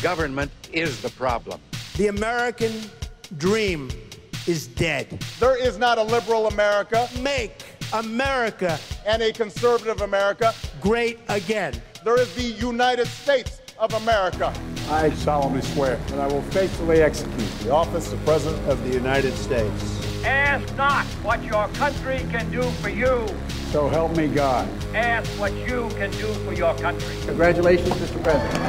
Government is the problem. The American dream is dead. There is not a liberal America. Make America and a conservative America great again. There is the United States of America. I solemnly swear that I will faithfully execute the office of President of the United States. Ask not what your country can do for you. So help me God. Ask what you can do for your country. Congratulations, Mr. President.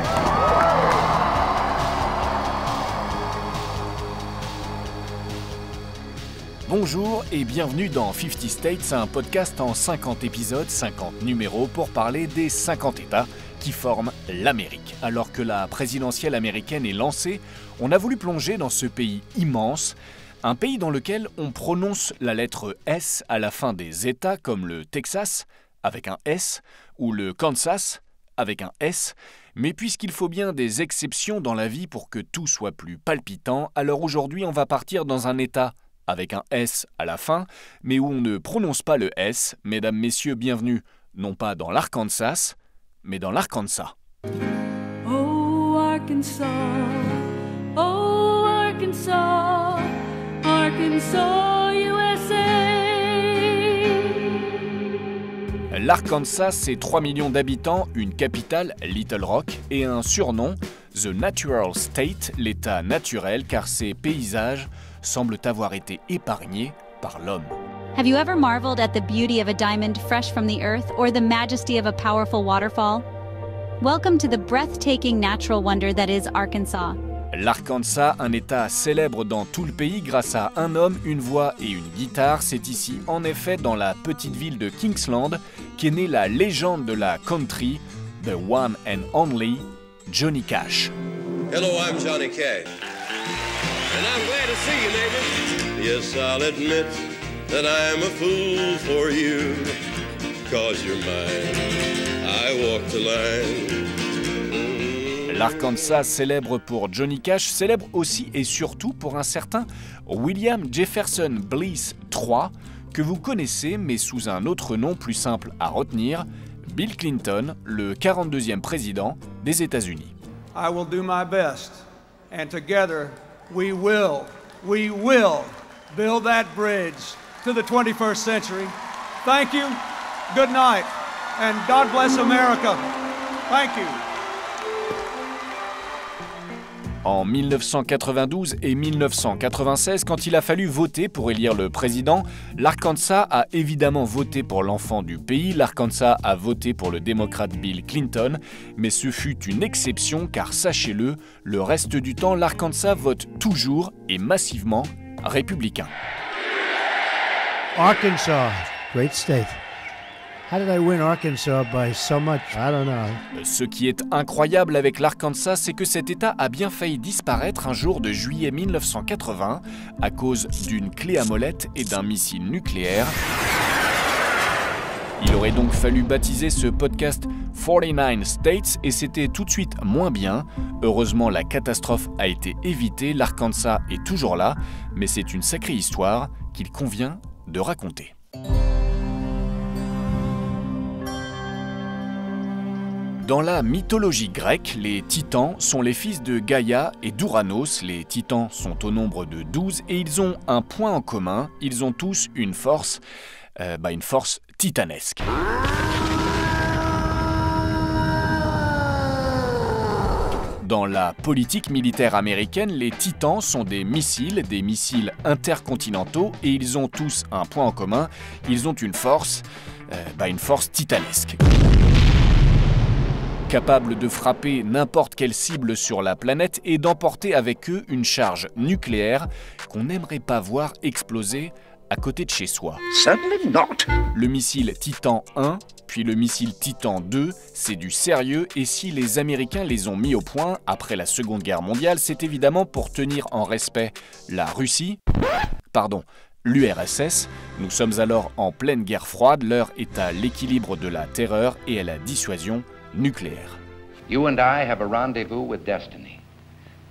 Bonjour et bienvenue dans 50 States, un podcast en 50 épisodes, 50 numéros pour parler des 50 États qui forment l'Amérique. Alors que la présidentielle américaine est lancée, on a voulu plonger dans ce pays immense, un pays dans lequel on prononce la lettre S à la fin des États comme le Texas avec un S ou le Kansas avec un S. Mais puisqu'il faut bien des exceptions dans la vie pour que tout soit plus palpitant, alors aujourd'hui on va partir dans un État avec un S à la fin, mais où on ne prononce pas le S. Mesdames, messieurs, bienvenue, non pas dans l'Arkansas, mais dans l'Arkansas. Oh Arkansas, oh Arkansas, Arkansas, USA. L'Arkansas, c'est 3 millions d'habitants, une capitale, Little Rock, et un surnom, The Natural State, l'état naturel, car ses paysages semblent avoir été épargnés par l'homme. Have you ever marveled at the beauty of a diamond fresh from the earth or the majesty of a powerful waterfall? Welcome to the breathtaking natural wonder that is Arkansas. L'Arkansas, un état célèbre dans tout le pays grâce à un homme, une voix et une guitare. C'est ici, en effet, dans la petite ville de Kingsland, qu'est née la légende de la country, the one and only Johnny Cash. Hello, I'm Johnny Cash. And I'm glad to see you, neighbor. Yes, I'll admit that I'm a fool for you. 'Cause you're mine, I walk the line. L'Arkansas, célèbre pour Johnny Cash, célèbre aussi et surtout pour un certain William Jefferson Bliss III, que vous connaissez mais sous un autre nom plus simple à retenir, Bill Clinton, le 42e président des États-Unis. I will do my best, and together we will build that bridge to the 21st century. Thank you, good night, and God bless America. Thank you. En 1992 et 1996, quand il a fallu voter pour élire le président, l'Arkansas a évidemment voté pour l'enfant du pays, l'Arkansas a voté pour le démocrate Bill Clinton, mais ce fut une exception car sachez-le, le reste du temps, l'Arkansas vote toujours et massivement républicain. Arkansas, great state. How did I win Arkansas by so much? I don't know. Ce qui est incroyable avec l'Arkansas, c'est que cet État a bien failli disparaître un jour de juillet 1980 à cause d'une clé à molette et d'un missile nucléaire. Il aurait donc fallu baptiser ce podcast 49 States et c'était tout de suite moins bien. Heureusement, la catastrophe a été évitée, l'Arkansas est toujours là, mais c'est une sacrée histoire qu'il convient de raconter. Dans la mythologie grecque, les titans sont les fils de Gaïa et d'Ouranos. Les titans sont au nombre de 12 et ils ont un point en commun, ils ont tous une force titanesque. Dans la politique militaire américaine, les titans sont des missiles intercontinentaux et ils ont tous un point en commun, ils ont une force titanesque. Capables de frapper n'importe quelle cible sur la planète et d'emporter avec eux une charge nucléaire qu'on n'aimerait pas voir exploser à côté de chez soi. Certainly not. Le missile Titan 1, puis le missile Titan 2, c'est du sérieux et si les Américains les ont mis au point après la Seconde Guerre mondiale, c'est évidemment pour tenir en respect l'URSS. Nous sommes alors en pleine guerre froide, l'heure est à l'équilibre de la terreur et à la dissuasion nucléaire. You and I have a rendezvous with destiny.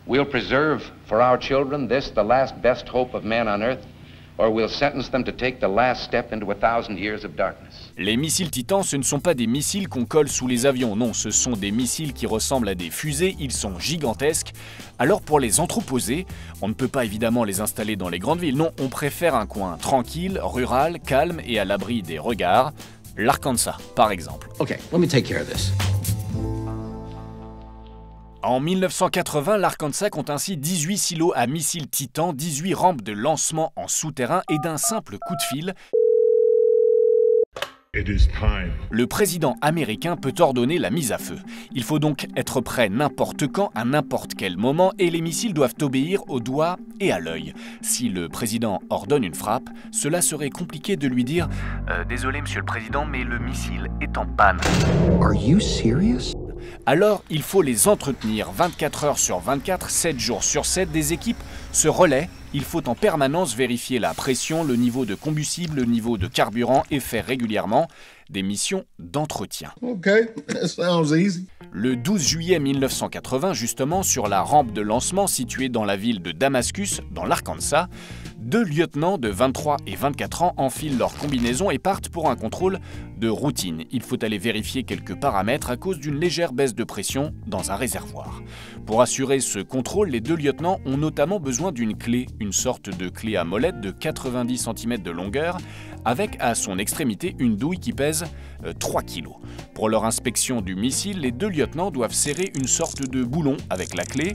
We'll preserve for our children this, the last best hope of man on earth, or we'll sentence them to take the last step into 1,000 years of darkness. Les missiles Titan, ce ne sont pas des missiles qu'on colle sous les avions, non, ce sont des missiles qui ressemblent à des fusées, ils sont gigantesques. Alors pour les entreposer, on ne peut pas évidemment les installer dans les grandes villes, non, on préfère un coin tranquille, rural, calme et à l'abri des regards. L'Arkansas, par exemple. Okay, let me take care of this. En 1980, l'Arkansas compte ainsi 18 silos à missiles Titan, 18 rampes de lancement en souterrain et d'un simple coup de fil, le président américain peut ordonner la mise à feu. Il faut donc être prêt n'importe quand, à n'importe quel moment, et les missiles doivent obéir au doigt et à l'œil. Si le président ordonne une frappe, cela serait compliqué de lui dire « Désolé, monsieur le président, mais le missile est en panne. » Are you serious? Alors, il faut les entretenir 24 heures sur 24, 7 jours sur 7. Des équipes se relaient. Il faut en permanence vérifier la pression, le niveau de combustible, le niveau de carburant et faire régulièrement des missions d'entretien. Okay, that sounds easy. Le 12 juillet 1980, justement, sur la rampe de lancement située dans la ville de Damascus, dans l'Arkansas, 2 lieutenants de 23 et 24 ans enfilent leur combinaison et partent pour un contrôle de routine. Il faut aller vérifier quelques paramètres à cause d'une légère baisse de pression dans un réservoir. Pour assurer ce contrôle, les 2 lieutenants ont notamment besoin d'une clé, une sorte de clé à molette de 90 cm de longueur, avec à son extrémité une douille qui pèse 3 kg. Pour leur inspection du missile, les 2 lieutenants doivent serrer une sorte de boulon avec la clé,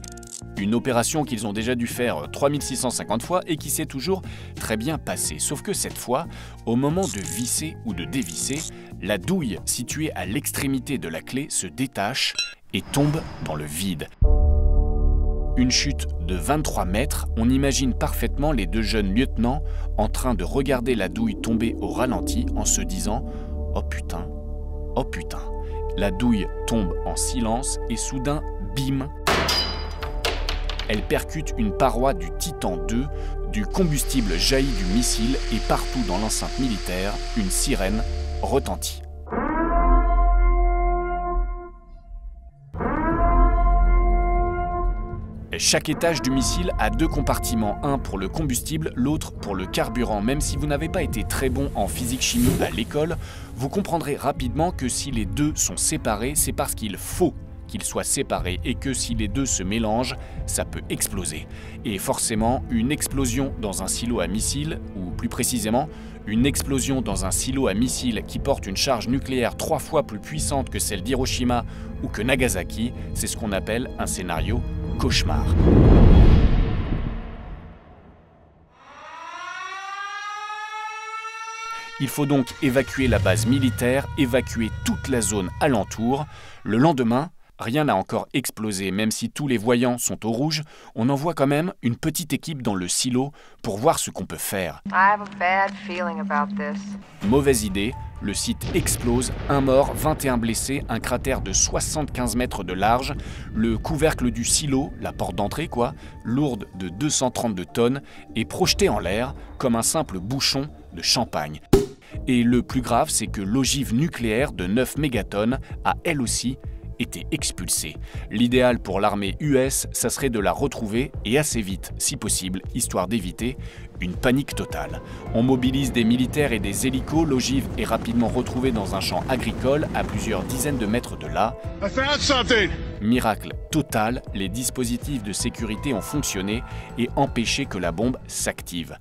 une opération qu'ils ont déjà dû faire 3650 fois et qui s'est toujours très bien passée. Sauf que cette fois, au moment de visser ou de dévisser, la douille située à l'extrémité de la clé se détache et tombe dans le vide. Une chute de 23 mètres, on imagine parfaitement les 2 jeunes lieutenants en train de regarder la douille tomber au ralenti en se disant « Oh putain, oh putain ». La douille tombe en silence et soudain, bim, elle percute une paroi du Titan II, du combustible jaillit du missile et partout dans l'enceinte militaire, une sirène retentit. Chaque étage du missile a 2 compartiments, un pour le combustible, l'autre pour le carburant. Même si vous n'avez pas été très bon en physique-chimie à l'école, vous comprendrez rapidement que si les 2 sont séparés, c'est parce qu'il faut qu'ils soient séparés et que si les 2 se mélangent, ça peut exploser. Et forcément, une explosion dans un silo à missiles, ou plus précisément, une explosion dans un silo à missiles qui porte une charge nucléaire 3 fois plus puissante que celle d'Hiroshima ou que Nagasaki, c'est ce qu'on appelle un scénario cauchemar. Il faut donc évacuer la base militaire, évacuer toute la zone alentour. Le lendemain, rien n'a encore explosé, même si tous les voyants sont au rouge, on envoie quand même une petite équipe dans le silo pour voir ce qu'on peut faire. Mauvaise idée, le site explose, 1 mort, 21 blessés, un cratère de 75 mètres de large, le couvercle du silo, la porte d'entrée quoi, lourde de 232 tonnes, est projeté en l'air comme un simple bouchon de champagne. Et le plus grave, c'est que l'ogive nucléaire de 9 mégatonnes a elle aussi été expulsée. L'idéal pour l'armée US, ça serait de la retrouver et assez vite, si possible, histoire d'éviter une panique totale. On mobilise des militaires et des hélicos, l'ogive est rapidement retrouvée dans un champ agricole à plusieurs dizaines de mètres de là. Miracle total, les dispositifs de sécurité ont fonctionné et empêché que la bombe s'active.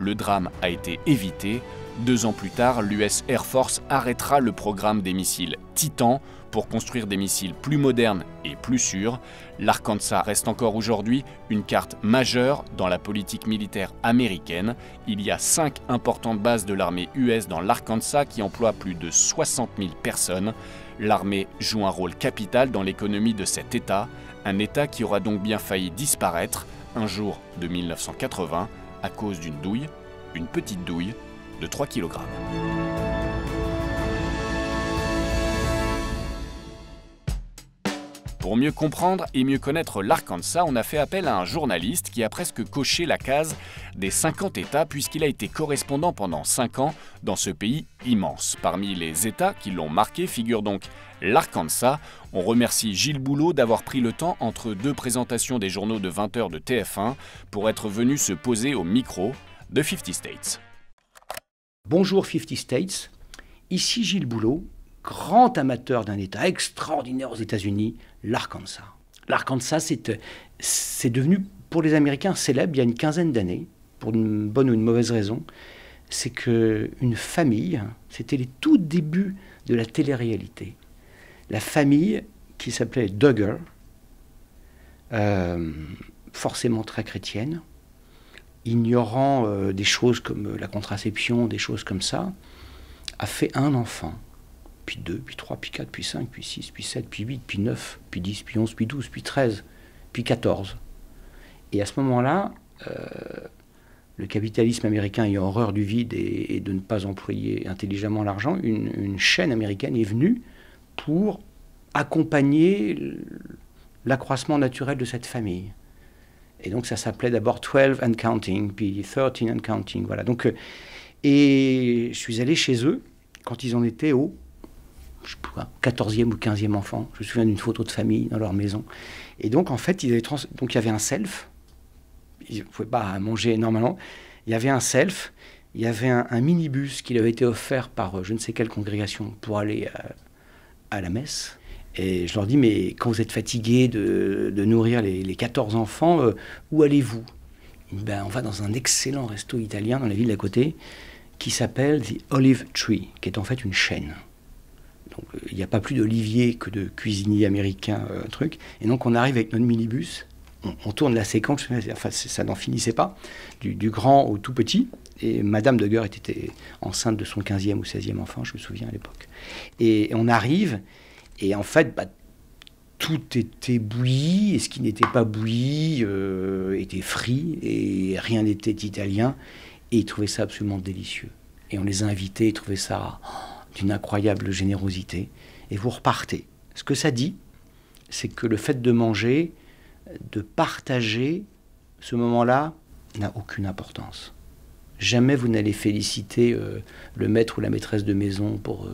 Le drame a été évité. 2 ans plus tard, l'US Air Force arrêtera le programme des missiles Titan pour construire des missiles plus modernes et plus sûrs. L'Arkansas reste encore aujourd'hui une carte majeure dans la politique militaire américaine. Il y a 5 importantes bases de l'armée US dans l'Arkansas qui emploient plus de 60 000 personnes. L'armée joue un rôle capital dans l'économie de cet État, un État qui aura donc bien failli disparaître un jour de 1980 à cause d'une douille, une petite douille, de 3 kg. Pour mieux comprendre et mieux connaître l'Arkansas, on a fait appel à un journaliste qui a presque coché la case des 50 États puisqu'il a été correspondant pendant 5 ans dans ce pays immense. Parmi les États qui l'ont marqué figure donc l'Arkansas. On remercie Gilles Boulot d'avoir pris le temps entre 2 présentations des journaux de 20 h de TF1 pour être venu se poser au micro de 50 States. Bonjour 50 States, ici Gilles Boulot, grand amateur d'un État extraordinaire aux États-Unis, l'Arkansas. L'Arkansas, c'est devenu pour les Américains célèbre il y a une quinzaine d'années, pour une bonne ou une mauvaise raison. C'est qu'une famille, c'était les tout débuts de la télé-réalité. La famille qui s'appelait Duggar, forcément très chrétienne, ignorant des choses comme la contraception, des choses comme ça, a fait un enfant, puis 2, puis 3, puis 4, puis 5, puis 6, puis 7, puis 8, puis 9, puis 10, puis 11, puis 12, puis 13, puis 14. Et à ce moment-là, le capitalisme américain ayant horreur du vide et de ne pas employer intelligemment l'argent, une chaîne américaine est venue pour accompagner l'accroissement naturel de cette famille. Et donc ça s'appelait d'abord 12 and Counting, puis 13 and Counting, voilà. Donc, et je suis allé chez eux quand ils en étaient au 14e ou 15e enfant. Je me souviens d'une photo de famille dans leur maison. Et donc en fait, donc il y avait un self, ils ne pouvaient pas manger énormément, il y avait un self, il y avait un minibus qui leur avait été offert par je ne sais quelle congrégation pour aller à la messe. Et je leur dis, mais quand vous êtes fatigués de nourrir les 14 enfants, où allez-vous? Ben, on va dans un excellent resto italien dans la ville d'à côté qui s'appelle The Olive Tree, qui est en fait une chaîne. Donc il n'y a pas plus d'olivier que de cuisiniers américains, truc. Et donc on arrive avec notre minibus, on tourne la séquence, enfin ça n'en finissait pas, du grand au tout petit. Et Madame Duggar était enceinte de son 15e ou 16e enfant, je me souviens à l'époque. Et on arrive... Et en fait, tout était bouilli, et ce qui n'était pas bouilli était frit, et rien n'était italien. Et ils trouvaient ça absolument délicieux. Et on les a invités, ils trouvaient ça d'une incroyable générosité. Et vous repartez. Ce que ça dit, c'est que le fait de manger, de partager, ce moment-là n'a aucune importance. Jamais vous n'allez féliciter le maître ou la maîtresse de maison pour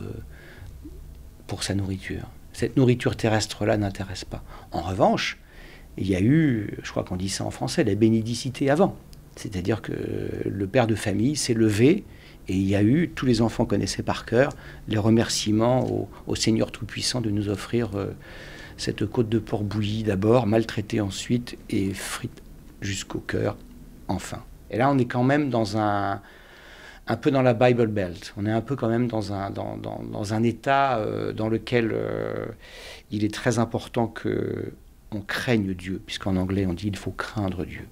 sa nourriture. Cette nourriture terrestre-là n'intéresse pas. En revanche, il y a eu, je crois qu'on dit ça en français, la bénédicité avant. C'est-à-dire que le père de famille s'est levé et il y a eu, tous les enfants connaissaient par cœur, les remerciements au Seigneur Tout-Puissant de nous offrir cette côte de porc bouillie d'abord, maltraitée ensuite et frite jusqu'au cœur, enfin. Et là, on est quand même dans un peu dans la Bible Belt. On est un peu quand même dans un état dans lequel il est très important qu'on craigne Dieu, puisqu'en anglais on dit il faut craindre Dieu.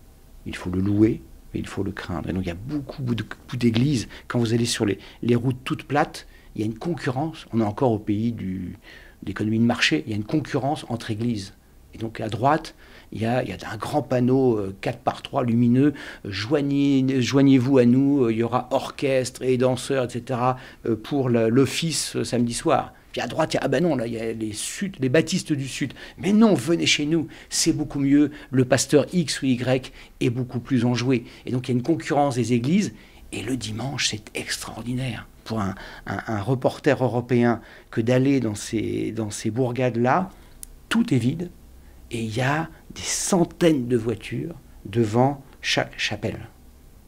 Il faut le louer, mais il faut le craindre. Et donc il y a beaucoup d'églises. Quand vous allez sur les routes toutes plates, il y a une concurrence. On est encore au pays de l'économie de marché. Il y a une concurrence entre églises. Et donc à droite, il y a un grand panneau 4x3 lumineux, joignez-vous à nous, il y aura orchestre et danseurs, etc. Pour l'office samedi soir. Puis à droite, il y a les baptistes du Sud. Mais non, venez chez nous, c'est beaucoup mieux, le pasteur X ou Y est beaucoup plus enjoué. Et donc il y a une concurrence des églises, et le dimanche, c'est extraordinaire pour un reporter européen que d'aller dans ces bourgades-là, tout est vide. Et il y a des centaines de voitures devant chaque chapelle.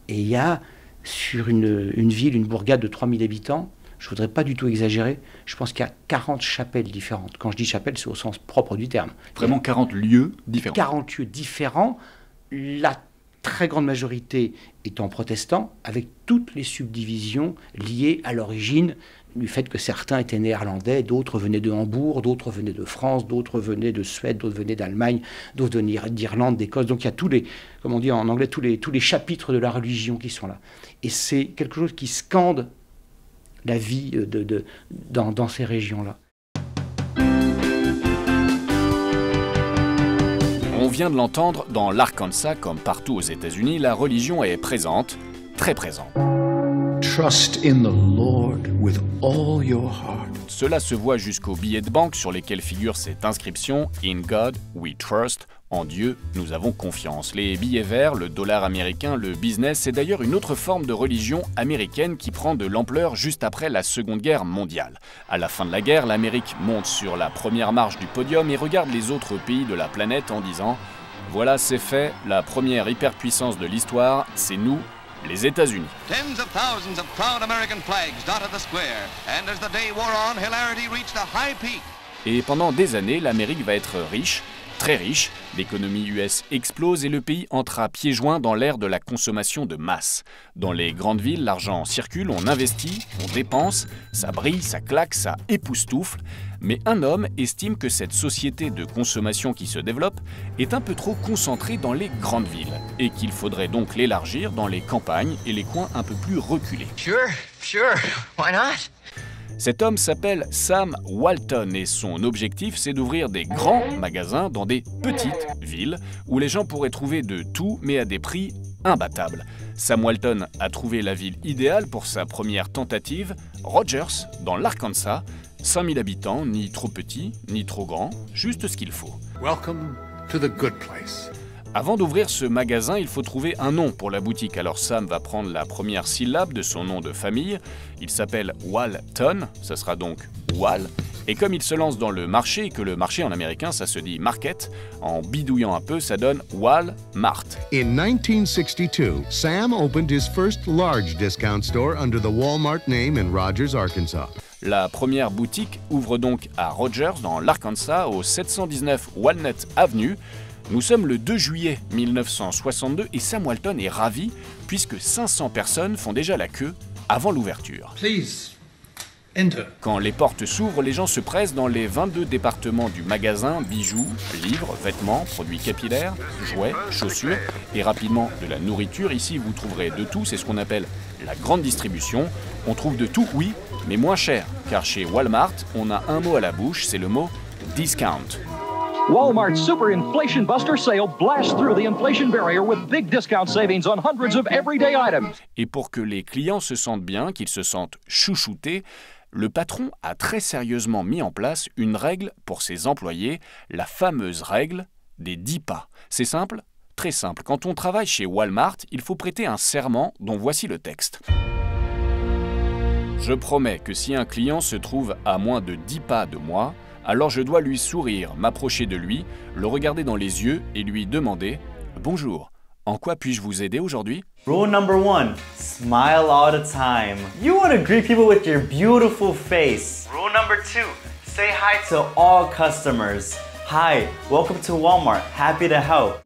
Et il y a, sur une ville, une bourgade de 3000 habitants, je ne voudrais pas du tout exagérer, je pense qu'il y a 40 chapelles différentes. Quand je dis chapelle, c'est au sens propre du terme. Vraiment 40 lieux différents. 40 lieux différents, la très grande majorité étant protestants, avec toutes les subdivisions liées à l'origine du fait que certains étaient néerlandais, d'autres venaient de Hambourg, d'autres venaient de France, d'autres venaient de Suède, d'autres venaient d'Allemagne, d'autres venaient d'Irlande, d'Écosse. Donc il y a tous les, comme on dit en anglais, tous les chapitres de la religion qui sont là. Et c'est quelque chose qui scande la vie dans ces régions-là. On vient de l'entendre, dans l'Arkansas, comme partout aux États-Unis, la religion est présente, très présente. Trust in the Lord with all your heart. Cela se voit jusqu'aux billets de banque sur lesquels figure cette inscription « In God we trust ». En Dieu, nous avons confiance. Les billets verts, le dollar américain, le business, c'est d'ailleurs une autre forme de religion américaine qui prend de l'ampleur juste après la Seconde Guerre mondiale. À la fin de la guerre, l'Amérique monte sur la première marche du podium et regarde les autres pays de la planète en disant « Voilà, c'est fait, la première hyperpuissance de l'histoire, c'est nous, les États-Unis. » Tens of thousands of proud American flags dotted the square, and as the day wore on, hilarity reached a high peak. Et pendant des années, l'Amérique va être riche, très riche, l'économie US explose et le pays entre à pieds joints dans l'ère de la consommation de masse. Dans les grandes villes, l'argent circule, on investit, on dépense, ça brille, ça claque, ça époustoufle. Mais un homme estime que cette société de consommation qui se développe est un peu trop concentrée dans les grandes villes et qu'il faudrait donc l'élargir dans les campagnes et les coins un peu plus reculés. Sure, why not? Cet homme s'appelle Sam Walton et son objectif, c'est d'ouvrir des grands magasins dans des petites villes où les gens pourraient trouver de tout, mais à des prix imbattables. Sam Walton a trouvé la ville idéale pour sa première tentative, Rogers, dans l'Arkansas. 5000 habitants, ni trop petits, ni trop grands, juste ce qu'il faut. Welcome to the good place. Avant d'ouvrir ce magasin, il faut trouver un nom pour la boutique. Alors Sam va prendre la première syllabe de son nom de famille. Il s'appelle Walton, ça sera donc Wal. Et comme il se lance dans le marché, et que le marché en américain, ça se dit market, en bidouillant un peu, ça donne Walmart. In 1962, Sam opened his first large discount store under the Walmart name in Rogers, Arkansas. La première boutique ouvre donc à Rogers, dans l'Arkansas, au 719 Walnut Avenue. Nous sommes le 2 juillet 1962 et Sam Walton est ravi puisque 500 personnes font déjà la queue avant l'ouverture. Quand les portes s'ouvrent, les gens se pressent dans les 22 départements du magasin, bijoux, livres, vêtements, produits capillaires, jouets, chaussures et rapidement de la nourriture. Ici, vous trouverez de tout, c'est ce qu'on appelle la grande distribution. On trouve de tout, oui, mais moins cher, car chez Walmart, on a un mot à la bouche, c'est le mot « discount ». Walmart's Super Inflation Buster Sale blasts through the inflation barrier with big discount savings on hundreds of everyday items. Et pour que les clients se sentent bien, qu'ils se sentent chouchoutés, le patron a très sérieusement mis en place une règle pour ses employés, la fameuse règle des 10 pas. C'est simple, très simple. Quand on travaille chez Walmart, il faut prêter un serment dont voici le texte. Je promets que si un client se trouve à moins de 10 pas de moi, alors je dois lui sourire, m'approcher de lui, le regarder dans les yeux et lui demander « Bonjour, en quoi puis-je vous aider aujourd'hui ?» Rule number 1, smile all the time. You want to greet people with your beautiful face. Rule number 2, say hi to all customers. Hi, welcome to Walmart, happy to help.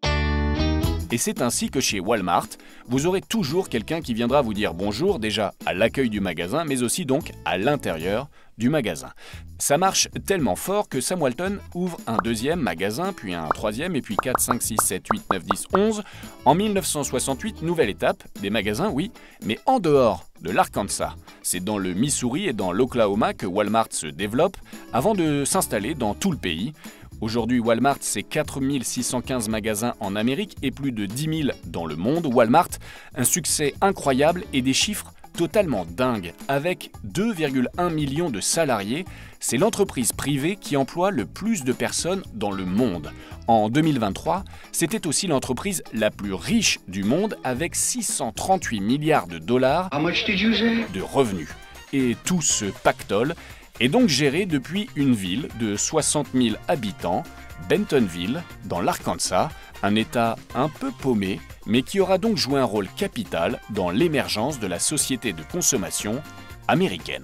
Et c'est ainsi que chez Walmart, vous aurez toujours quelqu'un qui viendra vous dire bonjour déjà à l'accueil du magasin, mais aussi donc à l'intérieur du magasin. Ça marche tellement fort que Sam Walton ouvre un deuxième magasin, puis un troisième, et puis 4, 5, 6, 7, 8, 9, 10, 11. En 1968, nouvelle étape, des magasins, oui, mais en dehors de l'Arkansas. C'est dans le Missouri et dans l'Oklahoma que Walmart se développe, avant de s'installer dans tout le pays. Aujourd'hui, Walmart, c'est 4615 magasins en Amérique et plus de 10 000 dans le monde. Walmart, un succès incroyable et des chiffres totalement dingues. Avec 2,1 millions de salariés, c'est l'entreprise privée qui emploie le plus de personnes dans le monde. En 2023, c'était aussi l'entreprise la plus riche du monde avec 638 milliards de dollars de revenus. Et tout ce pactole est donc géré depuis une ville de 60 000 habitants, Bentonville, dans l'Arkansas, un État un peu paumé, mais qui aura donc joué un rôle capital dans l'émergence de la société de consommation américaine.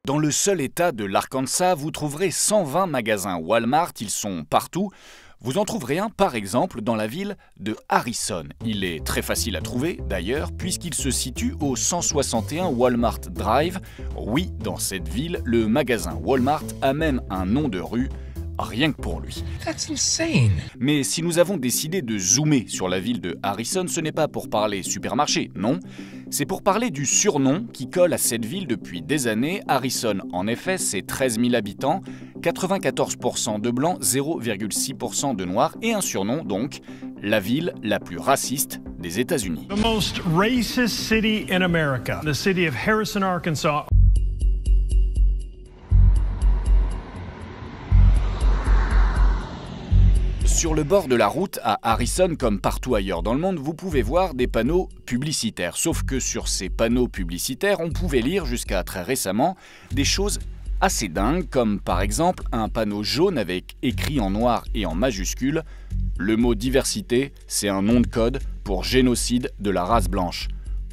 Dans le seul État de l'Arkansas, vous trouverez 120 magasins Walmart, ils sont partout. Vous en trouverez un, par exemple, dans la ville de Harrison. Il est très facile à trouver, d'ailleurs, puisqu'il se situe au 161 Walmart Drive. Oui, dans cette ville, le magasin Walmart a même un nom de rue, rien que pour lui. That's insane. Mais si nous avons décidé de zoomer sur la ville de Harrison, ce n'est pas pour parler supermarché, non. C'est pour parler du surnom qui colle à cette ville depuis des années. Harrison, en effet, c'est 13 000 habitants, 94% de blancs, 0,6% de noirs et un surnom donc, la ville la plus raciste des États-Unis. The most racist city in America, the city of Harrison, Arkansas. Sur le bord de la route à Harrison, comme partout ailleurs dans le monde, vous pouvez voir des panneaux publicitaires. Sauf que sur ces panneaux publicitaires, on pouvait lire jusqu'à très récemment des choses assez dingues, comme par exemple un panneau jaune avec écrit en noir et en majuscule « Le mot diversité, c'est un nom de code pour génocide de la race blanche ».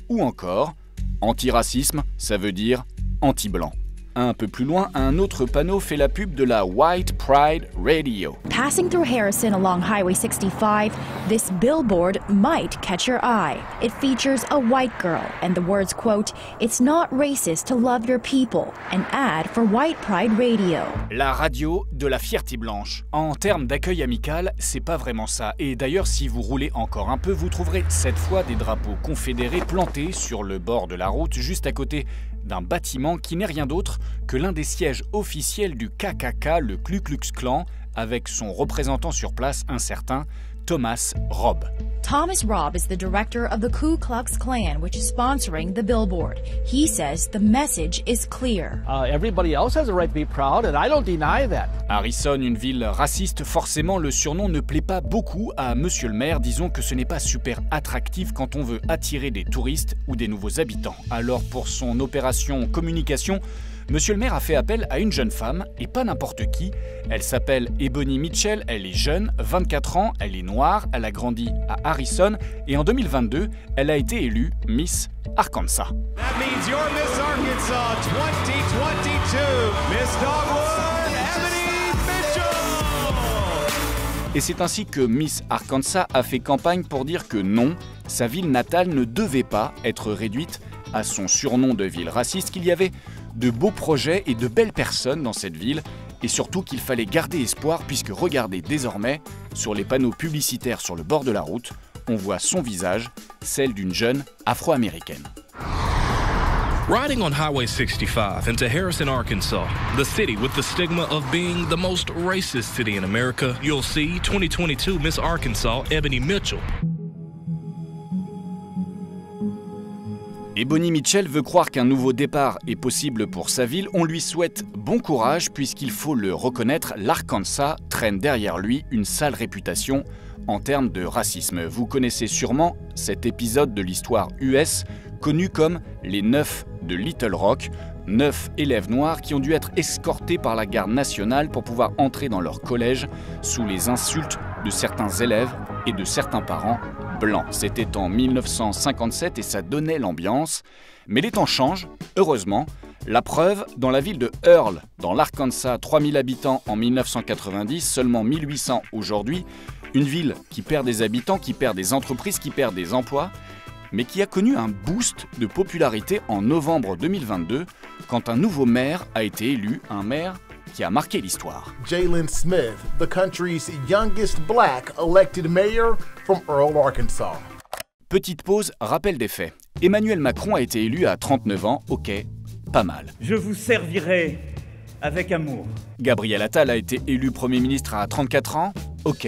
Ou encore « Antiracisme, ça veut dire anti-blanc ». Un peu plus loin, un autre panneau fait la pub de la White Pride Radio. Passing through Harrison along Highway 65, this billboard might catch your eye. It features a white girl and the words, quote, "It's not racist to love your people." An ad for White Pride Radio. La radio de la fierté blanche. En termes d'accueil amical, c'est pas vraiment ça. Et d'ailleurs, si vous roulez encore un peu, vous trouverez cette fois des drapeaux confédérés plantés sur le bord de la route, juste à côté d'un bâtiment qui n'est rien d'autre que l'un des sièges officiels du KKK, le Ku Klux Klan, avec son représentant sur place, un certain Thomas Robb. Thomas Robb is the director of the Ku Klux Klan, which is sponsoring the billboard. He says the message is clear. Everybody else has a right to be proud, and I don't deny that. Harrison, une ville raciste, forcément le surnom ne plaît pas beaucoup à monsieur le maire. Disons que ce n'est pas super attractif quand on veut attirer des touristes ou des nouveaux habitants. Alors pour son opération communication, monsieur le maire a fait appel à une jeune femme, et pas n'importe qui. Elle s'appelle Ebony Mitchell, elle est jeune, 24 ans, elle est noire, elle a grandi à Harrison, et en 2022, elle a été élue Miss Arkansas. That means you're Miss Arkansas 2022, Miss Dogwood, Ebony Mitchell! Et c'est ainsi que Miss Arkansas a fait campagne pour dire que non, sa ville natale ne devait pas être réduite à son surnom de ville raciste, qu'il y avait de beaux projets et de belles personnes dans cette ville, et surtout qu'il fallait garder espoir puisque regardez désormais, sur les panneaux publicitaires sur le bord de la route, on voit son visage, celle d'une jeune afro-américaine. Riding on Highway 65 into Harrison, Arkansas, the city with the stigma of being the most racist city in America, you'll see 2022 Miss Arkansas, Ebony Mitchell. Ebony Mitchell veut croire qu'un nouveau départ est possible pour sa ville. On lui souhaite bon courage puisqu'il faut le reconnaître, l'Arkansas traîne derrière lui une sale réputation en termes de racisme. Vous connaissez sûrement cet épisode de l'histoire US connu comme les 9 de Little Rock, 9 élèves noirs qui ont dû être escortés par la garde nationale pour pouvoir entrer dans leur collège sous les insultes de certains élèves et de certains parents blancs. C'était en 1957 et ça donnait l'ambiance. Mais les temps changent, heureusement. La preuve, dans la ville de Earl, dans l'Arkansas, 3000 habitants en 1990, seulement 1800 aujourd'hui. Une ville qui perd des habitants, qui perd des entreprises, qui perd des emplois, mais qui a connu un boost de popularité en novembre 2022, quand un nouveau maire a été élu, un maire qui a marqué l'histoire. Jalen Smith, the country's youngest black elected mayor from Earl, Arkansas. Petite pause, rappel des faits. Emmanuel Macron a été élu à 39 ans, ok, pas mal. Je vous servirai avec amour. Gabriel Attal a été élu Premier ministre à 34 ans, ok,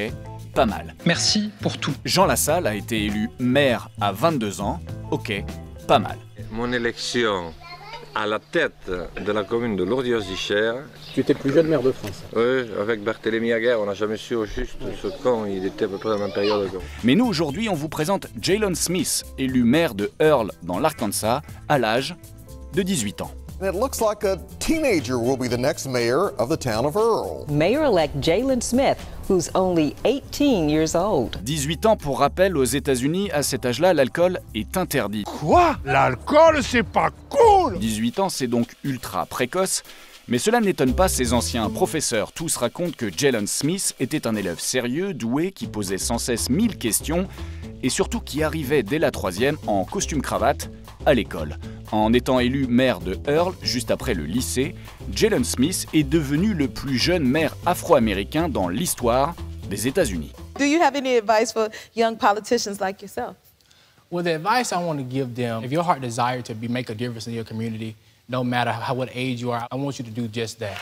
pas mal. Merci pour tout. Jean Lassalle a été élu maire à 22 ans, ok, pas mal. Mon élection à la tête de la commune de Lourdes-Cher. Tu étais le plus jeune maire de France. Oui, avec Barthélemy Aguerre, on n'a jamais su au juste ce camp, il était à peu près dans la même période. Mais nous, aujourd'hui, on vous présente Jalen Smith, élu maire de Earl dans l'Arkansas, à l'âge de 18 ans. And it looks like a teenager will be the next mayor of the town of Earl. Mayor-elect Jalen Smith, who's only 18 years old. 18 ans, pour rappel, aux États-Unis, à cet âge-là, l'alcool est interdit. Quoi? L'alcool, c'est pas cool! 18 ans, c'est donc ultra précoce. Mais cela n'étonne pas ses anciens professeurs. Tous racontent que Jalen Smith était un élève sérieux, doué, qui posait sans cesse 1000 questions, et surtout qui arrivait dès la 3e en costume-cravate à l'école. En étant élu maire de Earl, juste après le lycée, Jalen Smith est devenu le plus jeune maire afro-américain dans l'histoire des États-Unis. Do you have any advice for young politicians like yourself? Well, the advice I want to give them, if your heart desires to make a difference in your community, no matter what age you are, I want you to do just that.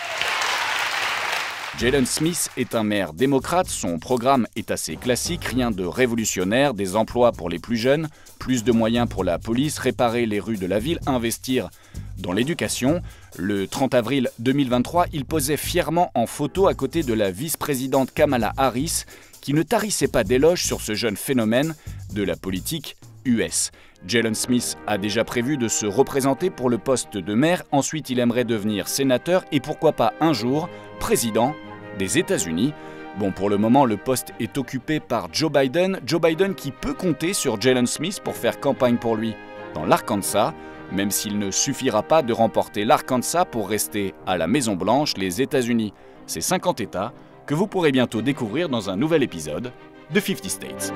Jalen Smith est un maire démocrate, son programme est assez classique, rien de révolutionnaire, des emplois pour les plus jeunes, plus de moyens pour la police, réparer les rues de la ville, investir dans l'éducation. Le 30 avril 2023, il posait fièrement en photo à côté de la vice-présidente Kamala Harris, qui ne tarissait pas d'éloges sur ce jeune phénomène de la politique US. Jalen Smith a déjà prévu de se représenter pour le poste de maire, ensuite il aimerait devenir sénateur et pourquoi pas un jour président des États-Unis. Bon, pour le moment, le poste est occupé par Joe Biden qui peut compter sur Jalen Smith pour faire campagne pour lui dans l'Arkansas, même s'il ne suffira pas de remporter l'Arkansas pour rester à la Maison-Blanche. Les États-Unis, c'est 50 États que vous pourrez bientôt découvrir dans un nouvel épisode de 50 States.